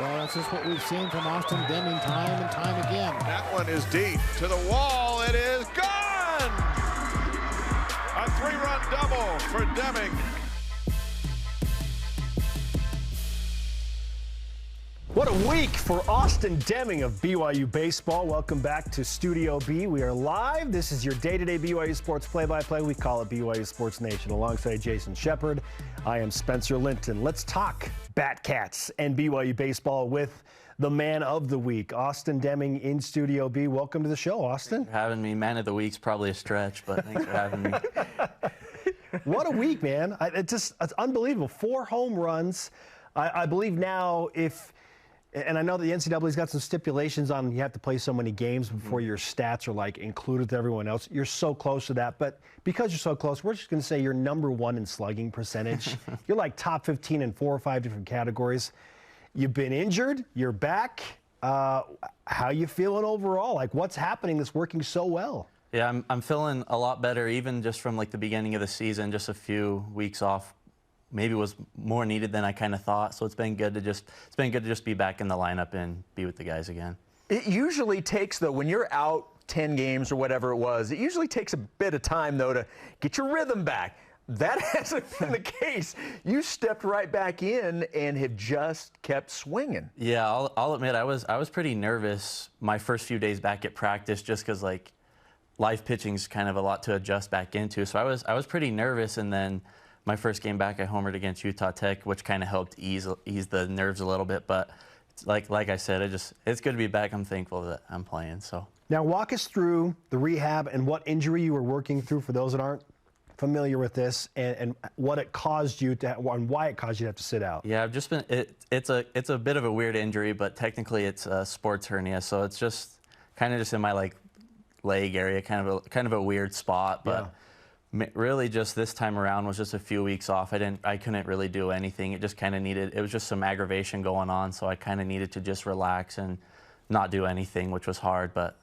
Well, that's just what we've seen from Austin Deming time and time again. That one is deep to the wall. It is gone! A 3-run double for Deming. What a week for Austin Deming of BYU Baseball. Welcome back to Studio B. We are live. This is your day-to-day BYU Sports play-by-play. We call it BYU Sports Nation. Alongside Jason Shepard, I am Spencer Linton. Let's talk Batcats and BYU Baseball with the man of the week, Austin Deming in Studio B. Welcome to the show, Austin. Thanks for having me. Man of the week's probably a stretch, but thanks for having me. What a week, man. It's unbelievable. 4 home runs. I believe now and I know the NCAA's got some stipulations on you have to play so many games before your stats are like included with everyone else. You're so close to that, but because you're so close, we're just going to say you're #1 in slugging percentage. You're like top 15 in 4 or 5 different categories. You've been injured. You're back. How you feeling overall? Like, what's happening that's working so well? Yeah, I'm feeling a lot better, even just from like the beginning of the season. Just a few weeks off maybe was more needed than I kind of thought. So it's been good to just be back in the lineup and be with the guys again. It usually takes, though, when you're out 10 games or whatever it was, it usually takes a bit of time, though, to get your rhythm back. That hasn't been the case. You stepped right back in and have just kept swinging. Yeah, I'll admit I was pretty nervous my first few days back at practice, just because like live pitching's kind of a lot to adjust back into. So I was pretty nervous, and then my first game back, I homered against Utah Tech, which kind of helped ease the nerves a little bit. But like I said, it's good to be back. I'm thankful that I'm playing. So now walk us through the rehab and what injury you were working through for those that aren't familiar with this, and what it caused you to, and why it caused you to have to sit out. Yeah, I've just been. It's a bit of a weird injury, but technically it's a sports hernia, so it's just kind of just in my like leg area, kind of a weird spot, but. Yeah. Really, just this time around was just a few weeks off. I couldn't really do anything. It just kind of it was just some aggravation going on, so I kind of needed to just relax and not do anything, which was hard, but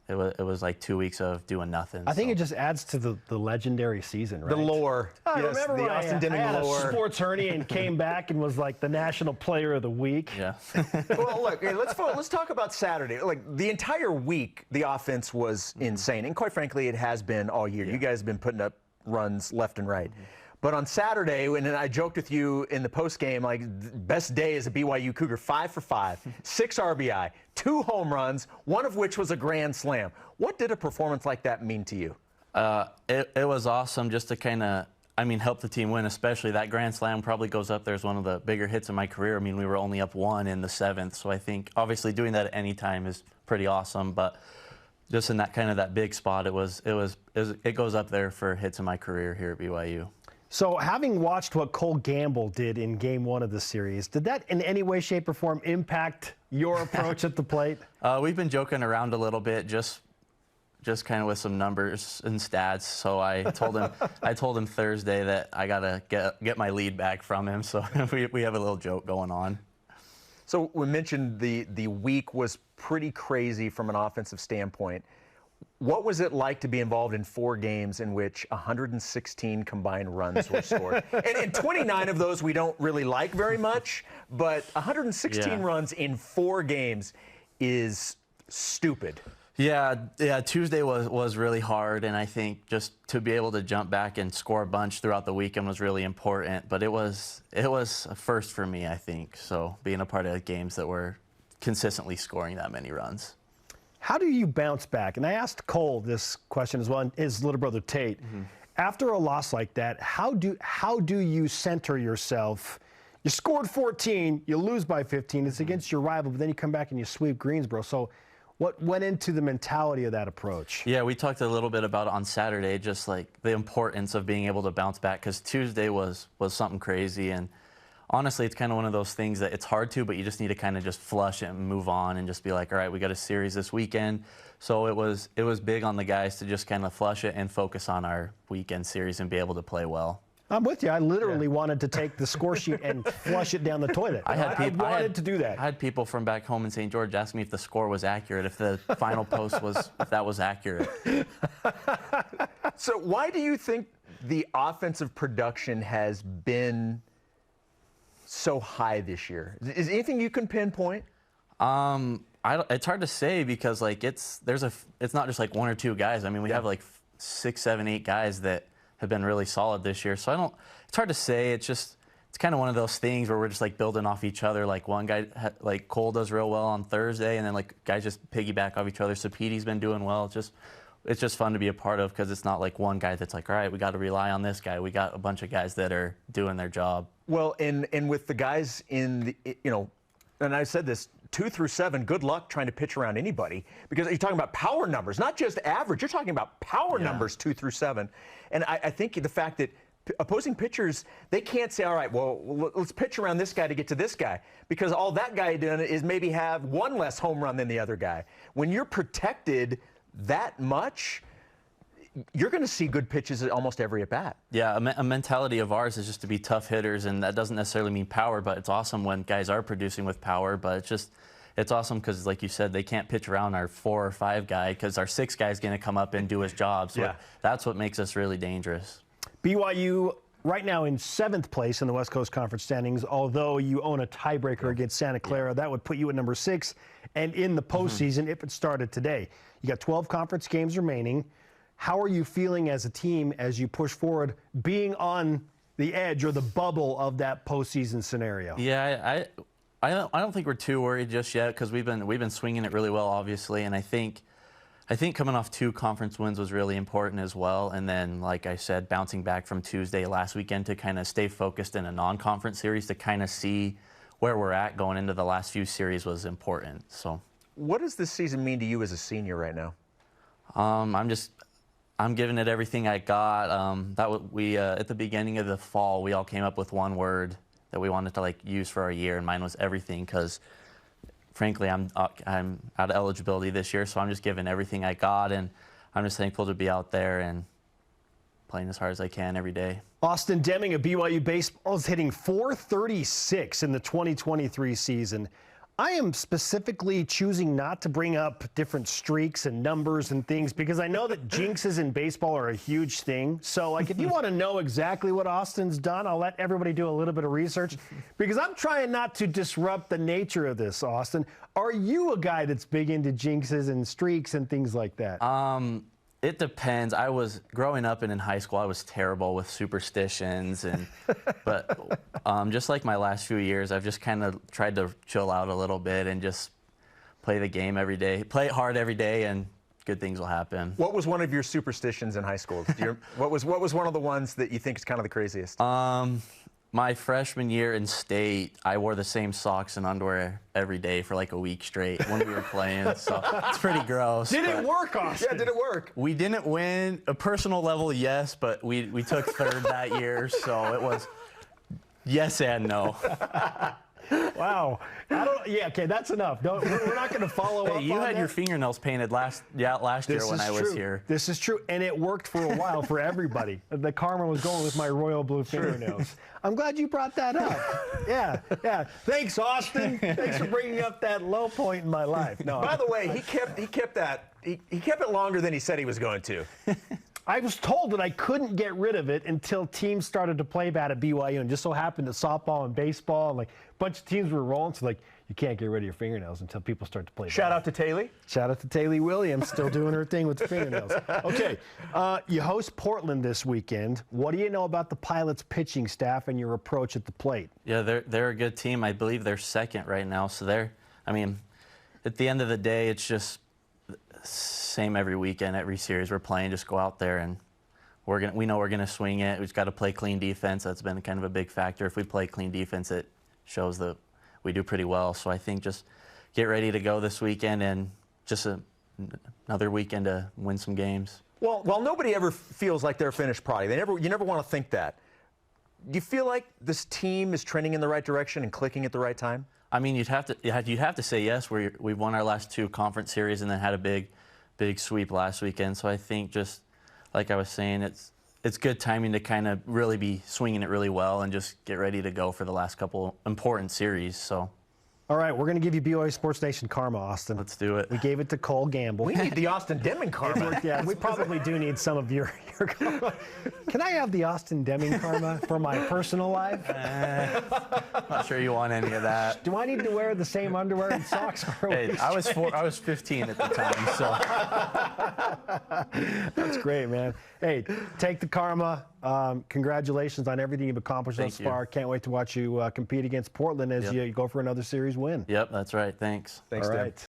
it was like 2 weeks of doing nothing. I think it just adds to the legendary season, right? The lore. I yes, remember the when Austin Deming I had lore. a sports hernia and came back and was like the national player of the week. Yeah. Well, look, let's talk about Saturday. Like, the entire week, the offense was insane, and quite frankly, it has been all year. Yeah. You guys have been putting up runs left and right. But on Saturday, and I joked with you in the postgame, like, best day as a BYU Cougar, 5 for 5, 6 RBI, 2 home runs, one of which was a grand slam. What did a performance like that mean to you? It was awesome just to kind of, help the team win, especially that grand slam probably goes up there as one of the bigger hits of my career. We were only up 1 in the 7th, so I think obviously doing that at any time is pretty awesome, but just in that big spot, it goes up there for hits in my career here at BYU. So having watched what Cole Gamble did in Game 1 of the series, did that in any way, shape, or form impact your approach at the plate? We've been joking around a little bit, just kind of with some numbers and stats. So I told him Thursday that I gotta get my lead back from him. So we have a little joke going on. So we mentioned the week was pretty crazy from an offensive standpoint. What was it like to be involved in 4 games in which 116 combined runs were scored? and 29 of those we don't really like very much, but 116 runs in 4 games is stupid. Yeah, Tuesday was really hard, and I think just to be able to jump back and score a bunch throughout the weekend was really important, but it was a first for me, I think, so being a part of games that were consistently scoring that many runs. How do you bounce back? And I asked Cole this question as well, and his little brother Tate. After a loss like that, how do you center yourself? You scored 14, you lose by 15, it's against your rival, but then you come back and you sweep Greensboro. So what went into the mentality of that approach? Yeah, we talked a little bit about it on Saturday, just like the importance of being able to bounce back, because Tuesday was something crazy, and honestly, it's kind of one of those things that it's hard to, but you just need to kind of just flush it and move on and just be like, all right, we got a series this weekend. So it was big on the guys to just kind of flush it and focus on our weekend series and be able to play well. I'm with you. I literally wanted to take the score sheet and flush it down the toilet. I wanted to do that. I had people from back home in St. George ask me if the score was accurate, if the final post if that was accurate. So why do you think the offensive production has been so high this year? Is anything you can pinpoint? It's hard to say because like it's not just like one or two guys. I mean, we have like 6, 7, 8 guys that have been really solid this year. So it's hard to say. It's kind of one of those things where we're just like building off each other. Like one guy, like Cole does real well on Thursday, and then like guys just piggyback off each other. So Petey's been doing well. It's just fun to be a part of because it's not like one guy that's like, all right, we got to rely on this guy. We got a bunch of guys that are doing their job. Well, and with the guys in the, and I said this, 2 through 7, good luck trying to pitch around anybody because you're talking about power numbers, not just average. You're talking about power numbers 2 through 7. And I think the fact that opposing pitchers, they can't say, all right, well, let's pitch around this guy to get to this guy because all that guy done is maybe have one less home run than the other guy. When you're protected that much, you're going to see good pitches at almost every at-bat. Yeah, a mentality of ours is just to be tough hitters, and that doesn't necessarily mean power, but it's awesome when guys are producing with power, but it's awesome because, like you said, they can't pitch around our 4 or 5 guy because our 6 guy is going to come up and do his job. So that's what makes us really dangerous. BYU right now in 7th place in the West Coast Conference standings, although you own a tiebreaker against Santa Clara. That would put you at number 6 and in the postseason if it started today. You got 12 conference games remaining. How are you feeling as a team as you push forward, being on the edge or the bubble of that postseason scenario? Yeah, I don't think we're too worried just yet because we've been swinging it really well, obviously, and I think coming off 2 conference wins was really important as well. And then, like I said, bouncing back from Tuesday last weekend to kind of stay focused in a non-conference series to kind of see where we're at going into the last few series was important. So, what does this season mean to you as a senior right now? I'm giving it everything I got. At the beginning of the fall, we all came up with one word that we wanted to like use for our year, and mine was everything because, frankly, I'm out of eligibility this year, so I'm just giving everything I got, and I'm just thankful to be out there and playing as hard as I can every day. Austin Deming of BYU baseball is hitting .436 in the 2023 season. I am specifically choosing not to bring up different streaks and numbers and things because I know that jinxes in baseball are a huge thing. So, like, if you want to know exactly what Austin's done, I'll let everybody do a little bit of research because I'm trying not to disrupt the nature of this, Austin. Are you a guy that's big into jinxes and streaks and things like that? It depends. Growing up and in high school, I was terrible with superstitions, but just like my last few years, I've just kind of tried to chill out a little bit and just play the game every day, play it hard every day, and good things will happen. What was one of your superstitions in high school? What was one of the ones that you think is kind of the craziest? My freshman year in state, I wore the same socks and underwear every day for like a week straight when we were playing, so it's pretty gross. Did it work, Austin? Yeah, did it work? We didn't win. A personal level, yes, but we took 3rd that year, so it was yes and no. Wow. Okay, that's enough. We're not going to follow up on that. You had your fingernails painted last year when I was here. This is true, and it worked for a while for everybody. The karma was going with my royal blue fingernails. I'm glad you brought that up. Yeah. Thanks, Austin. Thanks for bringing up that low point in my life. No. By the way, he kept it longer than he said he was going to. I was told that I couldn't get rid of it until teams started to play bad at BYU, and just so happened that softball and baseball and like a bunch of teams were rolling. So like, you can't get rid of your fingernails until people start to play bad. Shout out to Taylor. Shout out to Taylor Williams, still doing her thing with the fingernails. Okay, you host Portland this weekend. What do you know about the Pilots pitching staff and your approach at the plate? Yeah, they're a good team. I believe they're 2nd right now. So at the end of the day, it's just same every weekend, every series we're playing. Just go out there and we know we're gonna swing it. We've got to play clean defense. That's been kind of a big factor. If we play clean defense, it shows that we do pretty well. So I think just get ready to go this weekend and just another weekend to win some games. Well, while nobody ever feels like they're a finished product, you never want to think that. Do you feel like this team is trending in the right direction and clicking at the right time? I mean, you'd have to say yes. We've won our last 2 conference series and then had a big sweep last weekend. So I think just like I was saying, it's good timing to kind of really be swinging it really well and just get ready to go for the last couple important series. So. All right, we're going to give you BYU Sports Nation karma, Austin. Let's do it. We gave it to Cole Gamble. We need the Austin Deming karma. Yeah, we probably do need some of your karma. Can I have the Austin Deming karma for my personal life? Not sure you want any of that. Do I need to wear the same underwear and socks? Hey, I was 15 at the time, so. That's great, man. Hey, take the karma. Congratulations on everything you've accomplished thus far. Can't wait to watch you compete against Portland as you go for another series win. Yep, that's right. Thanks. Thanks, All Dem. right.